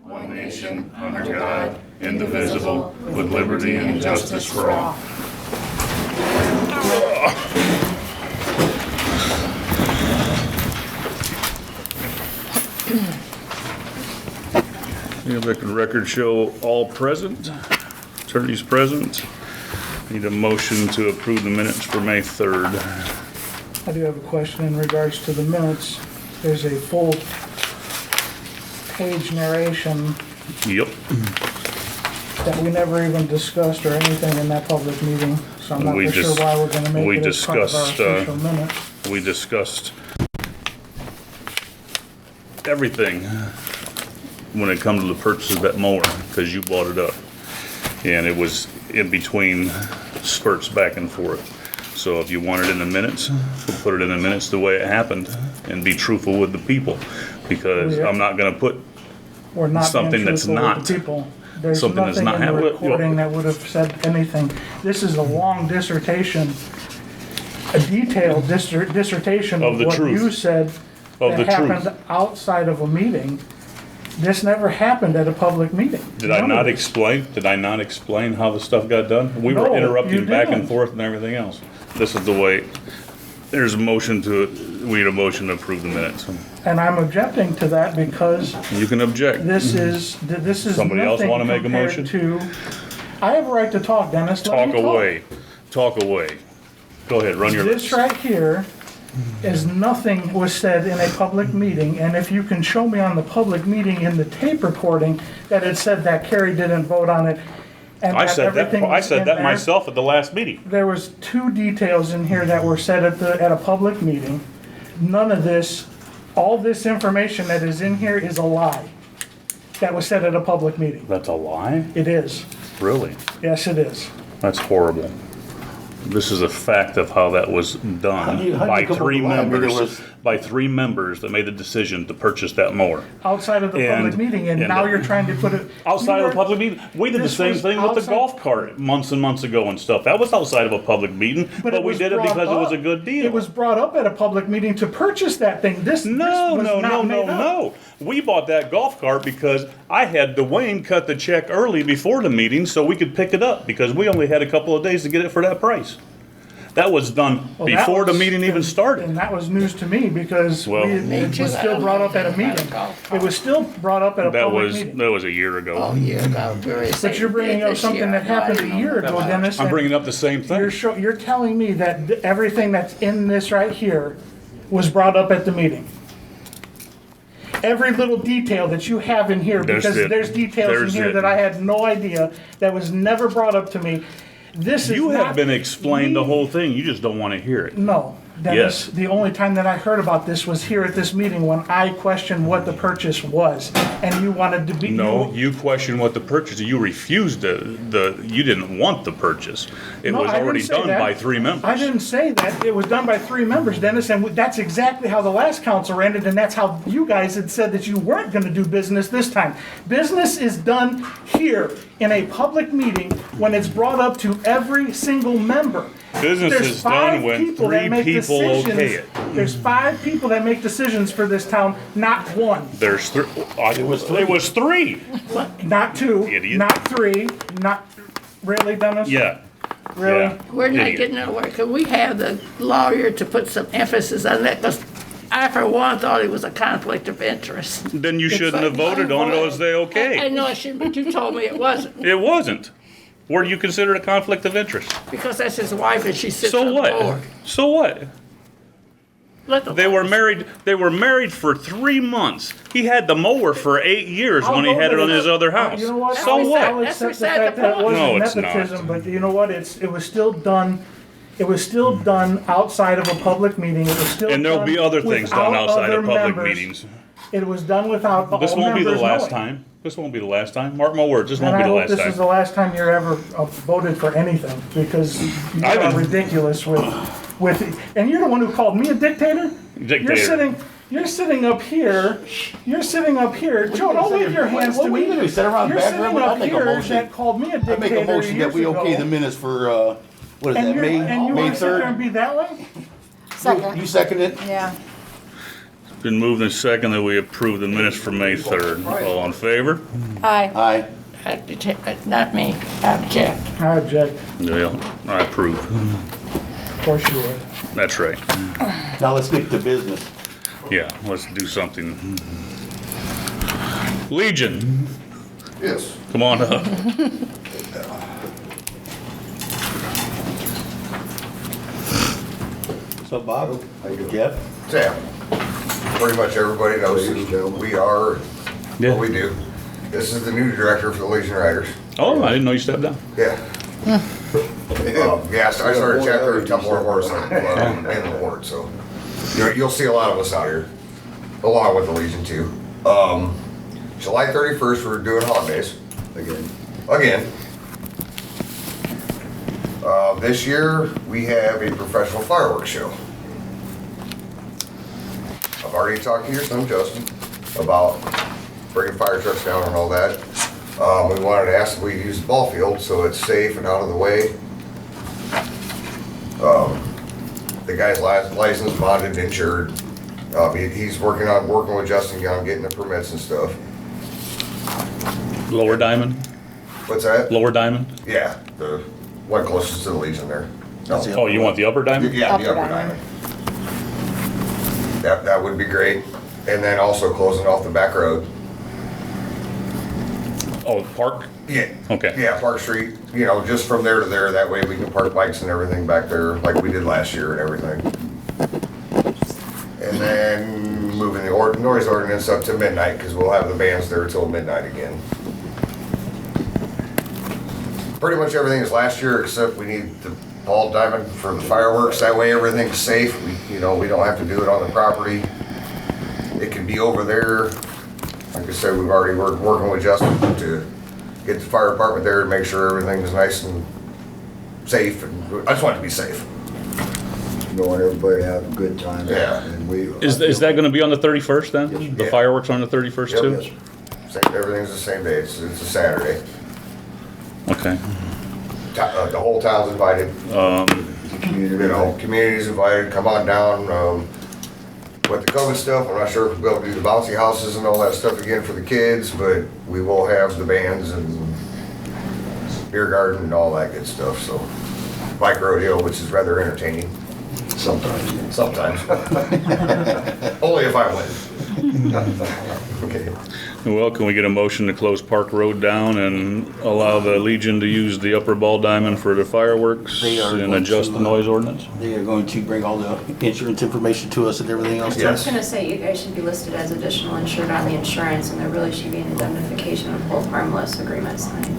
one nation, under God, indivisible, with liberty and justice for all. Let the record show all present, attorneys present. Need a motion to approve the minutes for May 3rd. I do have a question in regards to the minutes. There's a full page narration Yep. that we never even discussed or anything in that public meeting, so I'm not We sure just- why we're gonna we make it as part of our discussed, official minutes. We discussed everything when it comes to the purchase of that mower, because you brought it up. And it was in between spurts back and forth. So if you want it in the minutes, we'll put it in the minutes the way it happened and be truthful with the people. Because Yeah. I'm not gonna put We're not something being that's truthful with not- the people. There's something that's nothing not in the happening. recording that would have said anything. This is a long dissertation, a detailed dissertation Of of the what truth. you said Of the that truth. happened outside of a meeting. This never happened at a public meeting. Did I None not of it. explain? Did I not explain how the stuff got done? We were No, interrupting you back and didn't. forth and everything else. This is the way, there's a motion to, we need a motion to approve the minutes. And I'm objecting to that because You can object. this is Somebody else nothing wanna make a compared motion? to. I have a right to talk, Dennis. Let Talk me talk. away. Talk away. Go ahead, run your This lips. right here is nothing was said in a public meeting, and if you can show me on the public meeting in the tape recording that it said that Kerry didn't vote on it, and I that said that, everything I was said in that there. myself at the last meeting. There was two details in here that were said at a public meeting. None of this, all this information that is in here is a lie. That was said at a public meeting. That's a lie? It is. Really? Yes, it is. That's horrible. This is a fact of how that was done How do you by come up three with a lie? I mean, it members, was- by three members that made the decision to purchase that mower. Outside of the public And- meeting, and and now the- you're trying to put it. Outside you of a were- public meeting, we did the this same was thing with the outside- golf cart months and months ago and stuff. That was outside of a public meeting, but it we was did it brought because it was a up. good deal. It was brought up at a public meeting to purchase that thing. This No, was no, not no, made no, up. no. We bought that golf cart because I had Dwayne cut the check early before the meeting so we could pick it up because we only had a couple of days to get it for that price. That was done Well, that before the was- meeting even started. And that was news to me because Well- it was still brought up at a meeting. It was still brought up at a That public was meeting. that was a year ago. Oh, yeah, no, But you're bringing up something that happened a year ago, Dennis. I'm and bringing up the same thing. You're telling me that everything that's in this right here was brought up at the meeting. Every little detail that you have in here, because there's details in here that I had no idea, that was never brought up to me. This is You have not- been explained the we- whole thing. You just don't want to hear it. No, Dennis, Yes. the only time that I heard about this was here at this meeting when I questioned what the purchase was, and you wanted to be. No, you questioned what the purchase. You refused you didn't want the purchase. It No, was I didn't already say done that. by three members. I didn't say that. It was done by three members, Dennis, and that's exactly how the last council ended, and that's how you guys had said that you weren't gonna do business this time. Business is done here in a public meeting when it's brought up to every single member. Business There's is done five when people that three make people decisions. okay it. There's 5 people that make decisions for this town, not one, There's three. It was three. not 2, Idiot. not 3, not, really, Dennis? Yeah. Really? Yeah. We're not Idiot. getting nowhere. Could we have the lawyer to put some emphasis on that? Because I, for one, thought it was a conflict of interest. Then you shouldn't have voted on it as they I okay. know I shouldn't, but you told me it wasn't. It wasn't. Where do you consider it a conflict of interest? Because that's his wife and she sits So on the what? board. So what? Let the They were lawyers- married. They were married for 3 months. He had the mower for 8 years when he I'll had go it on with his it. other house. You know what? So That's what? I'll That's accept the beside fact the that it point. wasn't No, it's not. nepotism, but you know what? It was still done. It was still done outside of a public meeting. It was still. And there'll be done other things done without outside other of public members. meetings. It was done without all This won't be the members last knowing. time. This won't be the last time. Mark my words. This And won't I be the hope last this is the time. last time you're ever voted for anything, because you I are haven't- ridiculous with, and you're the one who called me a dictator? Dictator. You're sitting up here, Joe, don't wave your hands to What me. are you gonna do, sit around You're back sitting room? I'll up make a here motion. that called me a I make a dictator motion that years we okay ago. the minutes for, what is And that, you May want to sit there and 3rd? be that way? You second it? Yeah. Been moved and second that we approve the minutes for May 3rd. All in favor? Aye. Not me, object. I object. Yeah, I approve. Of course you would. That's right. Now let's get to business. Yeah, let's do something. Legion, Yes. come on up. So Bob, How you doing? Jeff, Sam, pretty much everybody knows who we are, Yeah. what we do. This is the new director for the Legion Riders. Oh, I didn't know you stepped down. Yeah. Yeah, so I started chapter a couple more horse in the ward, so you'll see a lot of us out here, along with the Legion too. July 31st, we're doing holidays. Again. This year, we have a professional fireworks show. I've already talked to your son, Justin, about bringing fire trucks down and all that. We wanted to ask if we use the ball field so it's safe and out of the way. The guy's licensed, bonded, insured. He's working with Justin on getting the permits and stuff. Lower Diamond? What's that? Lower Diamond? Yeah, the one closest to the Legion there. No. Oh, you want the Upper Diamond? Yeah, the upper diamond. That would be great. And then also closing off the back road. Oh, Park? Yeah. Okay. Yeah, Park Street, just from there to there, that way we can park bikes and everything back there like we did last year and everything. And then moving the noise ordinance up to midnight, because we'll have the bands there till midnight again. Pretty much everything is last year, except we need the ball diamond for the fireworks, that way everything's safe. We don't have to do it on the property. It can be over there. Like I said, we've already working with Justin to get the fire department there to make sure everything's nice and safe, and I just want it to be safe. We want everybody to have a good time. Yeah. And we. Is that gonna be on the 31st then? Yes. The Yeah. fireworks are on the 31st Yep. too? Everything's the same day, it's a Saturday. Okay. The whole town's invited. The community. Community's invited, come on down. With the COVID stuff, I'm not sure if we'll be able to do the bouncy houses and all that stuff again for the kids, but we will have the bands and beer garden and all that good stuff, so. Bike rodeo, which is rather entertaining. Sometimes. Sometimes. Only if I win. Okay. Well, can we get a motion to close Park Road down and allow the Legion to use the Upper Ball Diamond for the fireworks They are and going adjust to, the noise ordinance? they are going to bring all the insurance information to us and everything else. Yeah. I was gonna say, you guys should be listed as additional insured on the insurance, and there really should be an indemnification and hold harmless agreement signed.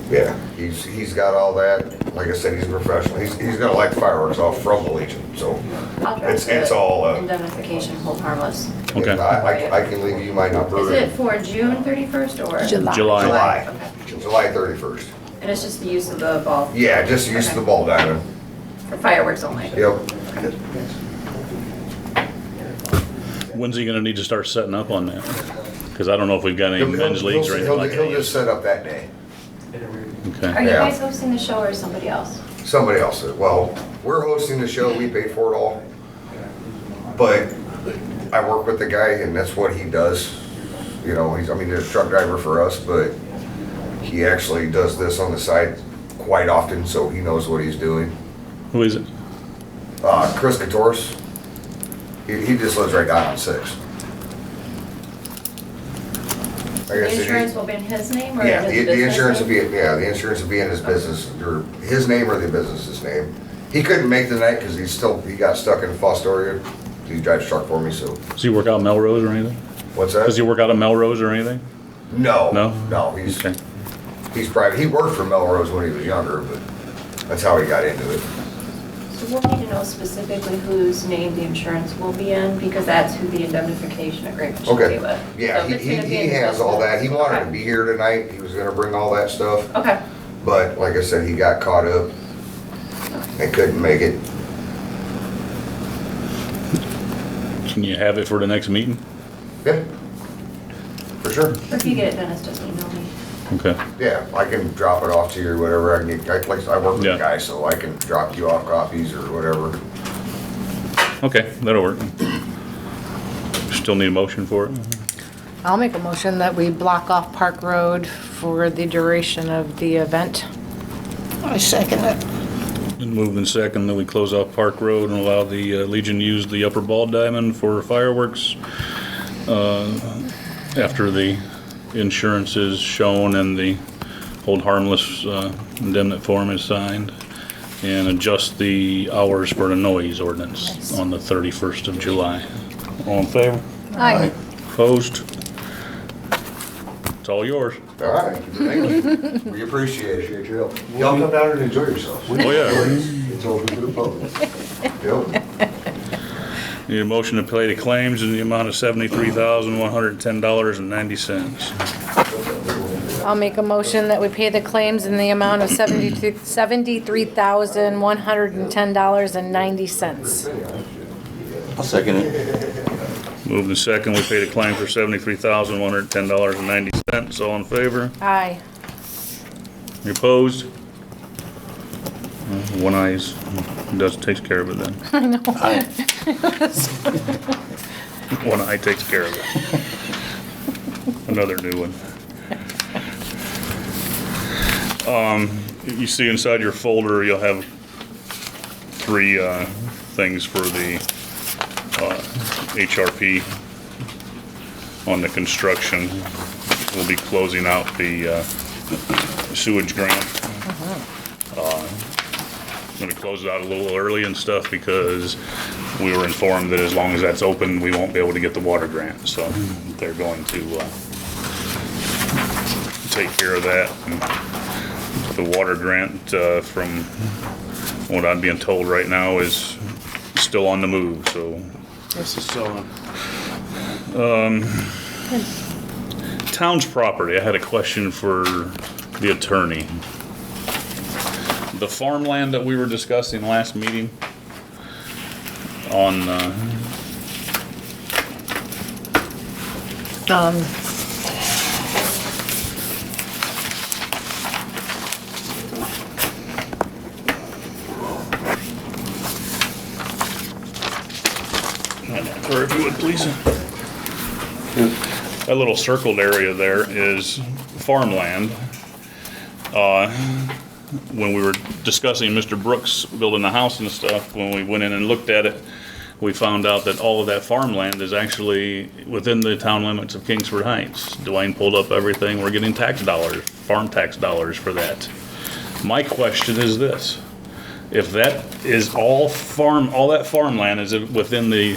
Yeah, he's got all that. Like I said, he's a professional. He's gonna light the fireworks off from the Legion, so. I'll It's draft the all, indemnification, hold harmless. Okay. I can leave you my number. Is it for June 31st or? July. July. Okay. July 31st. And it's just the use of the ball? Yeah, just use the ball diamond. For fireworks only? Yep. When's he gonna need to start setting up on that? Cause I don't know if we've got any men's leagues or anything like He'll that just set up that day. yet. Are Okay. you Yeah. guys hosting the show or somebody else? Somebody else. Well, we're hosting the show. We paid for it all. But I work with the guy and that's what he does. He's a truck driver for us, but he actually does this on the side quite often, so he knows what he's doing. Who is it? Chris Katoris, he just lives right down on 6. The insurance will be in his name or Yeah, in his the business insurance will name? be, the insurance will be in his business, or his name or the business's name. He couldn't make the night because he got stuck in Fostoria. He drives truck for me, so. Does he work out in Melrose or anything? What's that? Does he work out in Melrose or anything? No. No? No, Okay. he's private. He worked for Melrose when he was younger, but that's how he got into it. So we'll need to know specifically whose name the insurance will be in, because that's who the indemnification agreement should be Okay. with. Yeah, So if it's gonna be he in his has all that. He business- wanted to okay. be here tonight. He was gonna bring all that stuff. Okay, But like I said, he got caught up and couldn't make it. Can you have it for the next meeting? Yeah, for sure. or if you get it, Dennis, just email me. Okay. Yeah, I can drop it off to you or whatever. I work with Yeah. the guy, so I can drop you off copies or whatever. Okay, that'll work. Still need a motion for it? I'll make a motion that we block off Park Road for the duration of the event. I second it. Been moved and second that we close off Park Road and allow the Legion to use the upper ball diamond for fireworks after the insurance is shown and the hold harmless indemnity form is signed, and adjust the hours for the noise ordinance on the 31st of July. All in favor? Aye. Opposed? It's all yours. All right, thank you. We appreciate it. Appreciate your help. Y'all come down and enjoy yourselves. Oh, yeah. It's open to the public. Yep. Need a motion to pay the claims in the amount of $73,110.90. I'll make a motion that we pay the claims in the amount of $73,110.90. I'll second it. Moved and second, we pay the claim for $73,110.90. All in favor? Aye. You opposed? One ayes. Takes care of it then. I know. One eye takes care of it. Another new one. You see inside your folder, you'll have 3 things for the HRP on the construction. We'll be closing out the sewage grant. I'm gonna close it out a little early and stuff because we were informed that as long as that's open, we won't be able to get the water grant. So they're going to take care of that. And the water grant, from what I'm being told right now, is still on the move, so. This is so. Town's property, I had a question for the attorney. The farmland that we were discussing last meeting on, or if you would please. That little circled area there is farmland. When we were discussing Mr. Brooks building the house and stuff, when we went in and looked at it, we found out that all of that farmland is actually within the town limits of Kingsford Heights. Dwayne pulled up everything. We're getting tax dollars, farm tax dollars for that. My question is this: if that is all that farmland is within the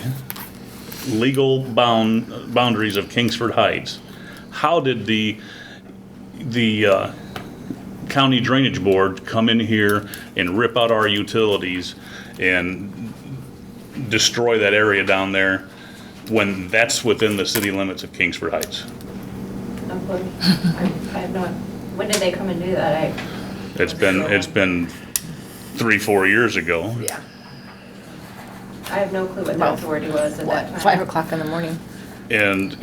legal boundaries of Kingsford Heights, how did the county drainage board come in here and rip out our utilities and destroy that area down there when that's within the city limits of Kingsford Heights? I have no, when did they come and do that? It's been 3-4 years ago. Yeah. I have no clue what the Well, authority was at that time. 5 o'clock in the morning. And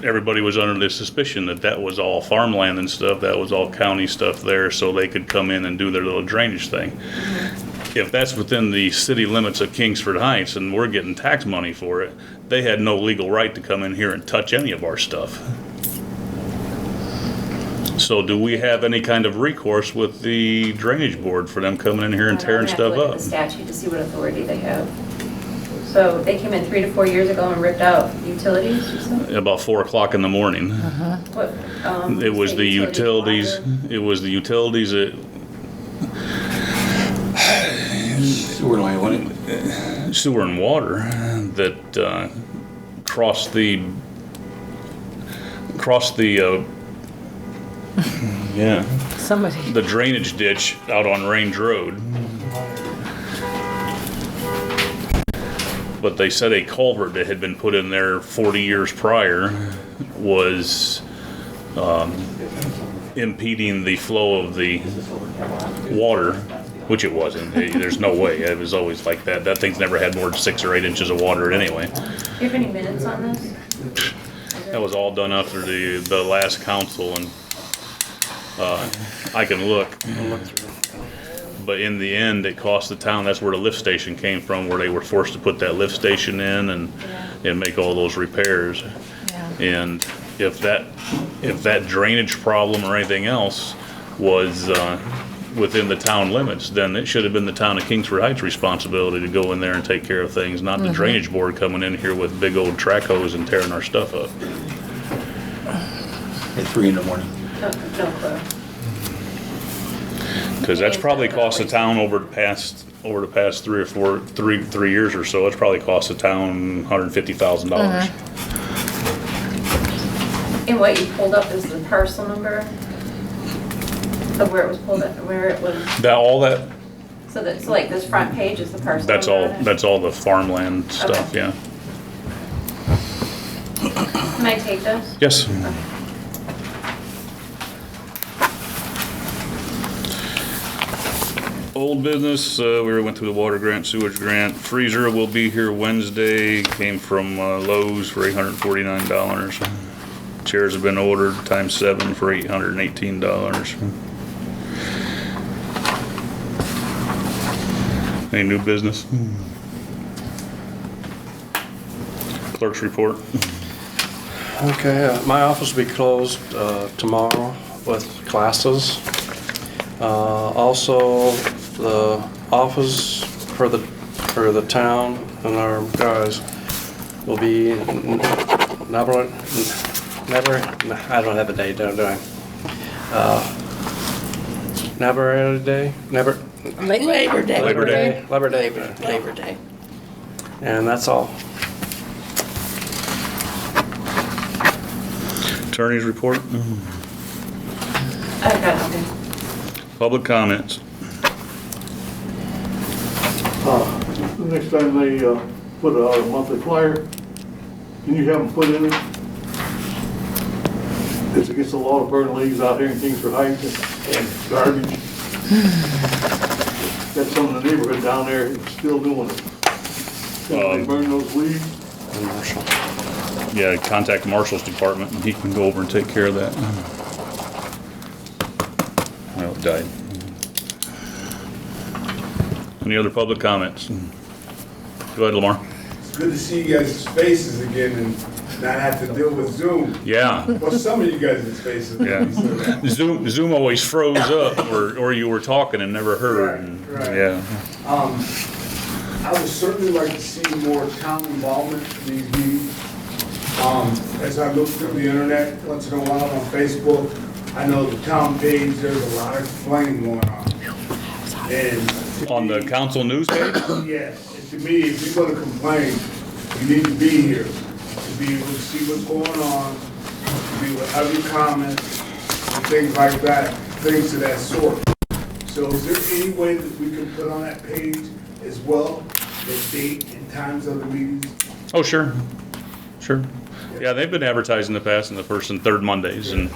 everybody was under the suspicion that that was all farmland and stuff, that was all county stuff there, so they could come in and do their little drainage thing. Mm-hmm. If that's within the city limits of Kingsford Heights and we're getting tax money for it, they had no legal right to come in here and touch any of our stuff. So do we have any kind of recourse with the drainage board for them coming in here and tearing stuff I'm gonna up? have to look at the statute to see what authority they have. So they came in 3 to 4 years ago and ripped out utilities or something? About 4 o'clock in the morning. What, It was say the utilities, water? it was the utilities that, Sewer line, wasn't it? sewer and water, that crossed the, yeah, Somebody. the drainage ditch out on Range Road. But they said a culvert that had been put in there 40 years prior was impeding the flow of the water, which it wasn't. There's no way. It was always like that. That thing's never had more than 6 or 8 inches of water anyway. Do you have any minutes on this? That was all done after the last council, and I can look. But in the end, it cost the town, that's where the lift station came from, where they were forced to put that lift station in and make all those repairs. Yeah. And if that drainage problem or anything else was within the town limits, then it should have been the town of Kingsford Heights' responsibility to go in there and take care of things, not the drainage board coming in here with big old track hose and tearing our stuff up. At 3 in the morning. No clue. Because that's probably cost the town over the past 3 years or so, it's probably cost the town $150,000. And what you pulled up is the parcel number of where it was pulled up, where it was, So so like this front page is the parcel that's number all, on it? that's all the farmland stuff, Okay. yeah. Can I take this? Yes. Old business, we went through the water grant, sewage grant. Freezer will be here Wednesday, came from Lowe's for $849. Chairs have been ordered, times 7 for $818. Any new business? Clerk's report. Okay, my office will be closed tomorrow with classes. Also, the office for the town and our guys will be never. I don't have a day, do I? Never a day. Never. Labor Day. Labor Day. Labor Day. Labor Day. And that's all. Attorney's report. I've got nothing. Public comments. The next time they put out a monthly flyer, can you have them put in it? It's against the law to burn leaves out here in Kingsford Heights and garbage. Got some in the neighborhood down there that's still doing it. Can they burn those leaves? Yeah, contact Marshall's department and he can go over and take care of that. Well, it died. Any other public comments? Go ahead, Lamar. It's good to see you guys' faces again and not have to deal with Zoom. Yeah, Well, some of you guys' faces. yeah. Zoom always froze up or you were talking and never heard. and- Right. Yeah. I would certainly like to see more town involvement in these meetings. As I look through the internet once in a while on Facebook, I know the town page, there's a lot of complaining going on. And to On the me- council news page? Yes, and to me, if you're gonna complain, you need to be here, to be able to see what's going on, to be able to have your comments, and things like that, things of that sort. So is there any way that we can put on that page as well, the date and times of the meetings? Oh, sure. Sure. Yeah, they've been advertising in the past in the first and third Mondays and,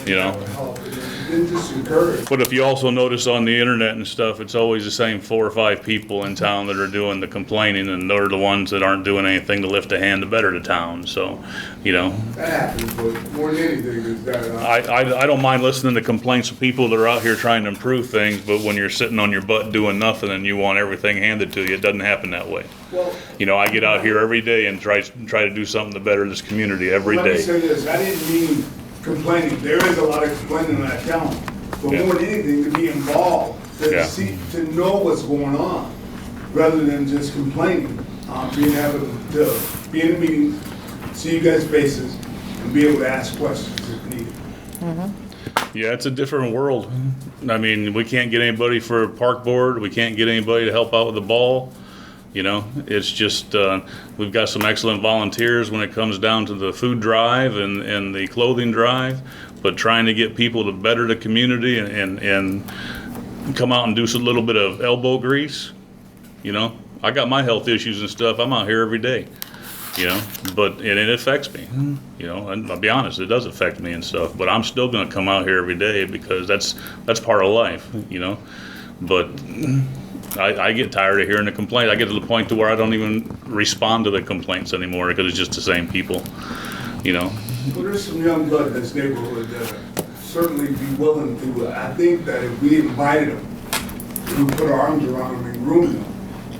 you know. That would help, and then just encourage. But if you also notice on the internet and stuff, it's always the same 4 or 5 people in town that are doing the complaining, and they're the ones that aren't doing anything to lift a hand to better the town. So, you know, That happens, but more than anything is that, I don't mind listening to complaints of people that are out here trying to improve things, but when you're sitting on your butt doing nothing and you want everything handed to you, it doesn't happen that way. well, You know, I get out here every day and try to do something to better this community every let me day. say this, I didn't mean complaining, there is a lot of complaining in that town, but Yeah. more than anything, to be involved, Yeah. to know what's going on, rather than just complaining. Being able to be in a meeting, see you guys' faces, and be able to ask questions if needed. Yeah, it's a different world. I mean, we can't get anybody for a park board. We can't get anybody to help out with the ball. You know, it's just, we've got some excellent volunteers when it comes down to the food drive and the clothing drive, but trying to get people to better the community and come out and do a little bit of elbow grease. You know, I got my health issues and stuff. I'm out here every day. You know, but it affects me, you know, and I'll be honest, it does affect me and stuff, but I'm still gonna come out here every day because that's part of life, you know, but I get tired of hearing the complaints. I get to the point to where I don't even respond to the complaints anymore because it's just the same people, you know. Well, there's some young blood in this neighborhood that certainly be willing to, I think that if we invited them we put our arms around them and groom them.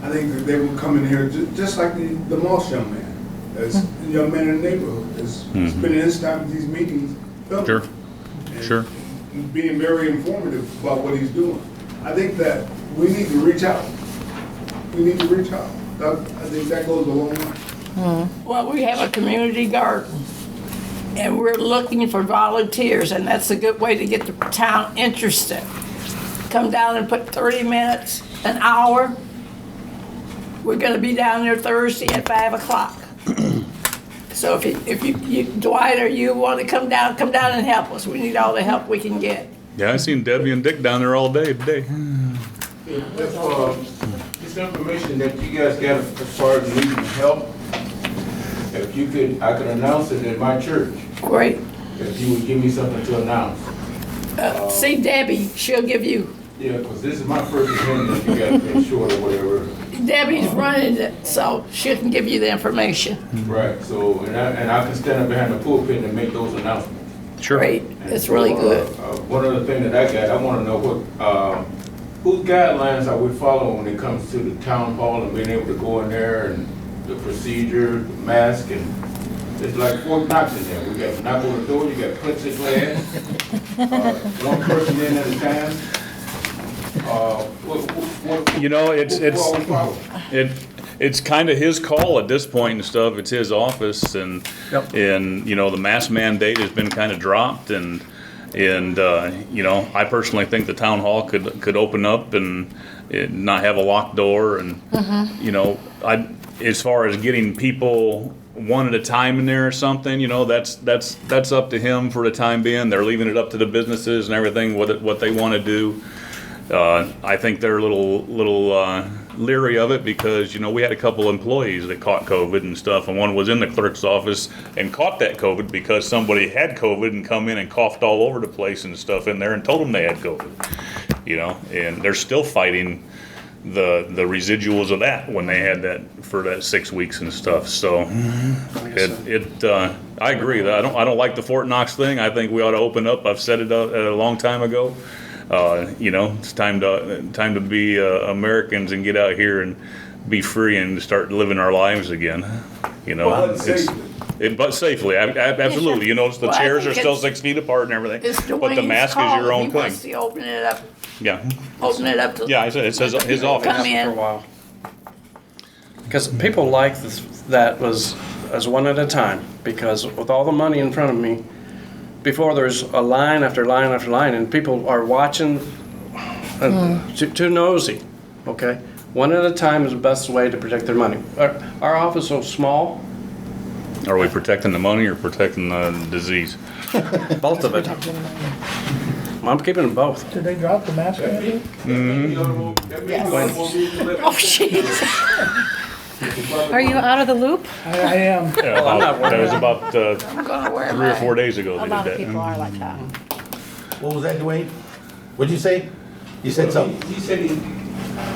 I think that they would come in here just like the Moss young man, as a young man in the neighborhood, that's spending his time at these meetings. Sure, and sure. Being very informative about what he's doing. I think that we need to reach out. We need to reach out. I think that goes a long way. Well, we have a community garden, and we're looking for volunteers, and that's a good way to get the town interested. Come down and put 30 minutes, an hour. We're gonna be down there Thursday at 5 o'clock. So if you, Dwight, or you want to come down and help us. We need all the help we can get. Yeah, I seen Debbie and Dick down there all day today. This information that you guys got as far as needing help, if you could, I could announce it in my church. Great. If you would give me something to announce. See Debbie, she'll give you. Yeah, because this is my first event that you guys been short or whatever. Debbie's running it, so she can give you the information. Right, so, and I can stand up behind the pulpit and make those announcements. Sure. Great, it's really good. One other thing that I got, I want to know what, whose guidelines are we following when it comes to the town hall and being able to go in there and the procedure, the mask, and it's like Fort Knox in there. We got to knock on the door, you got plexiglass, one person in at a time. You know, it's kind of his call at this point and stuff. It's his office, and you know, the mask mandate has been kind of dropped, and you know, I personally think the town hall could open up and not have a locked door, and you know, as far as getting people one at a time in there or something, you know, that's up to him for the time being. They're leaving it up to the businesses and everything what they want to do. I think they're a little leery of it because, you know, we had a couple employees that caught COVID and stuff, and one was in the clerk's office and caught that COVID because somebody had COVID and come in and coughed all over the place and stuff in there and told them they had COVID, you know, and they're still fighting the residuals of that when they had that for that 6 weeks and stuff. So I agree that I don't like the Fort Knox thing. I think we ought to open up. I've said it a long time ago. You know, it's time to be Americans and get out here and be free and start living our lives again. You know, but safely, absolutely. You know, the chairs are still 6 feet apart and everything, but the mask is your own thing. He wants to open it up. Yeah. Open it up to. Yeah, I said it says his office. Come in. For a while. Because people like this, that was as one at a time, because with all the money in front of me, before there's a line after line after line, and people are watching, too nosy, okay? One at a time is the best way to protect their money. Our office is so small. Are we protecting the money or protecting the disease? Both of it. I'm keeping them both. Did they drop the mask mandate? Oh, jeez. Are you out of the loop? I am. Yeah, that was about I'm gonna wear 3 or 4 days ago A they lot did of that. people are like that. What was that, Dwayne? What'd you say? You said something. He said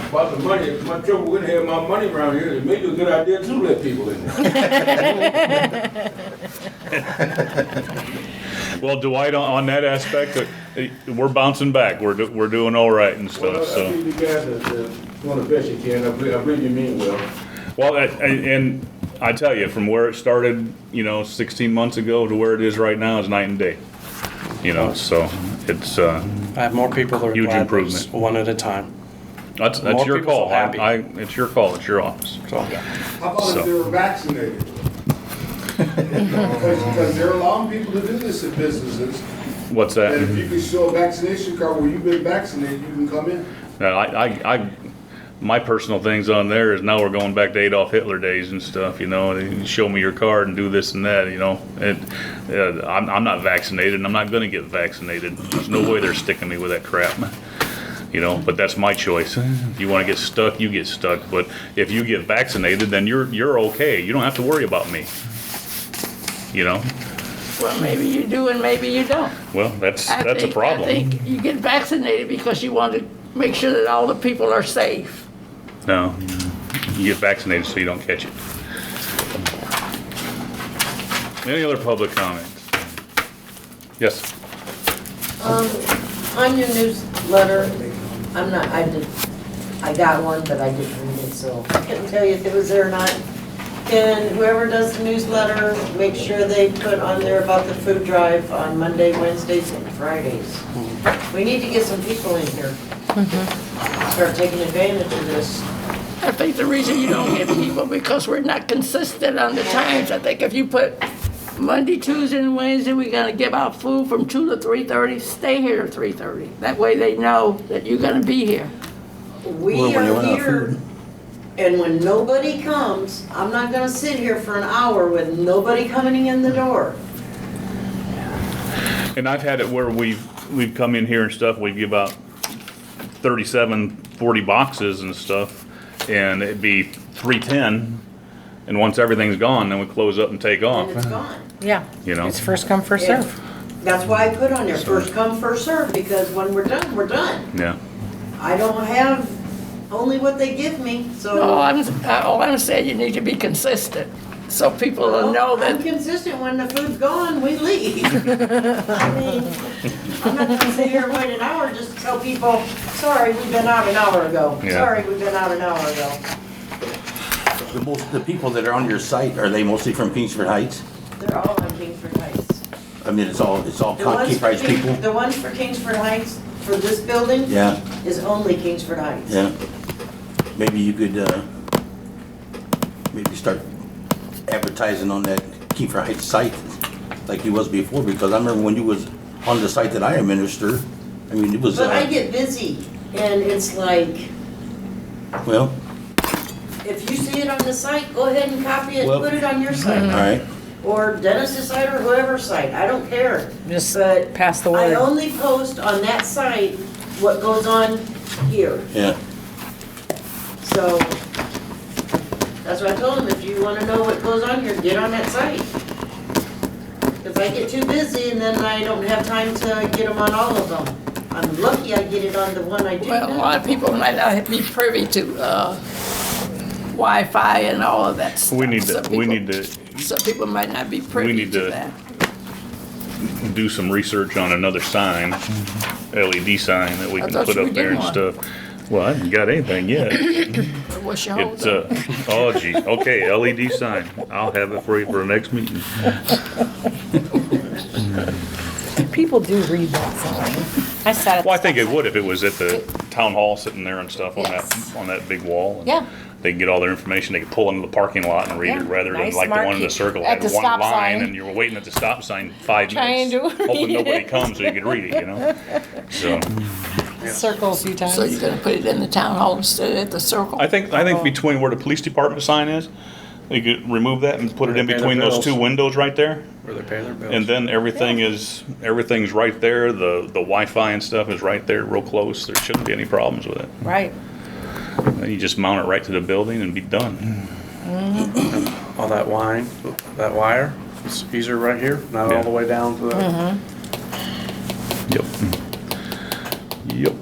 about the money, my trouble with having my money around here, it may be a good idea to let people in there. Well, Dwight, on that aspect, we're bouncing back. We're doing all right and stuff. Well, So. I think you guys are doing the best you can. I believe you mean well. Well, and I tell you, from where it started, you know, 16 months ago to where it is right now is night and day. You know, so it's I have more people that are huge glad improvement. it's one at a time. That's More your people call. happy. It's your call. It's your office. So, How about So. if they were vaccinated? Because they're allowing people to do this in businesses. What's And that? if you can show a vaccination card where you've been vaccinated, you can come in. Now, my personal things on there is now we're going back to Adolf Hitler days and stuff. You know, you show me your card and do this and that. You know, I'm not vaccinated, and I'm not going to get vaccinated. There's no way they're sticking me with that crap. You know, but that's my choice. If you want to get stuck, you get stuck. But if you get vaccinated, then you're okay. You don't have to worry about me. You know. Well, maybe you do and maybe you don't. Well, that's a problem. I think you get vaccinated because you want to make sure that all the people are safe. No, you get vaccinated so you don't catch it. Any other public comments? Yes. On your newsletter, I got one, but I didn't read it, so I couldn't tell you if it was there or not. Can whoever does the newsletter, make sure they put on there about the food drive on Monday, Wednesdays, and Fridays. We need to get some people in here. Start taking advantage of this. I think the reason you don't get people because we're not consistent on the times. I think if you put Monday, Tuesday, and Wednesday, we're gonna give out food from 2 to 3:30, stay here to 3:30. That way they know that you're gonna be here. We are here, and when nobody comes, I'm not gonna sit here for an hour with nobody coming in the door. And I've had it where we've come in here and stuff, we give out 37, 40 boxes and stuff, and it'd be 3:10, and once everything's gone, then we close up and take off. And it's gone. Yeah. You know? It's first come, first serve. That's why I put on there, first come, first serve, because when we're done, we're done. Yeah. I don't have only what they give me, so. All I'm saying, you need to be consistent, so people will know I'm that. consistent, when the food's gone, we leave. I mean, I'm not gonna sit here and wait an hour just to tell people, sorry, we've been out an hour ago. Yeah. Sorry, we've been out an hour ago. The people that are on your site, are they mostly from Kingsford Heights? They're all on Kingsford Heights. I mean, it's all The ones Kingsford Heights people? The ones for Kingsford Heights, for this building, Yeah, is only Kingsford Heights. yeah. Maybe you could, maybe start advertising on that Kingsford Heights site like you was before, because I remember when you was on the site that I administer, I mean, it was, But I get busy, and it's like, well, if you see it on the site, go ahead and copy it, Well- put it on your site. all right. Or Dennis's site or whoever's site, I don't care. Just But pass the I word. only post on that site what goes on here. Yeah, So, that's what I told him, if you wanna know what goes on here, get on that site. If I get too busy and then I don't have time to get them on all of them. I'm lucky I get it on the one I do Well, a lot of now. people might not be privy to Wi-Fi and all of that stuff. Some people might not be we privy need to to that. do some research on another sign, LED sign that we I can thought put you up were there and getting stuff. Well, I haven't got anything yet. What's your It's, hold up? oh gee, okay, LED sign. I'll have it for you for the next meeting. People do read that sign. I sat at. Well, I think it would if it was at the town hall sitting there and stuff on Yes. that big wall. And Yeah. They can get all their information. They could pull into the parking lot and read Yeah. it rather than Nice like the one in the marquee circle at had the one stop line sign. and you were waiting at the stop sign 5 Trying minutes, to hoping read nobody it. comes so you could read it, you know? So Circle a few times. So you're gonna put it in the town hall instead of at the circle? I think between where the police department sign is, they could remove that and put it in Pay their between those bills. two windows right there. Where they pay their bills. And then everything's right there. The Wi-Fi and stuff is right there, real close. There shouldn't be any problems with it. Right. Then you just mount it right to the building and be done. All that wire, it's easier right here, not Yeah. all the way down to the. Yep. Yep.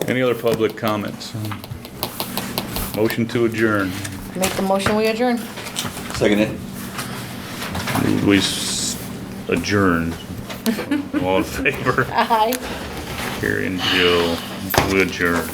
Any other public comments? Motion to adjourn. Make the motion, we adjourn. Second it. Adjourn. All in favor? Aye. Carrie and Jill, we adjourn.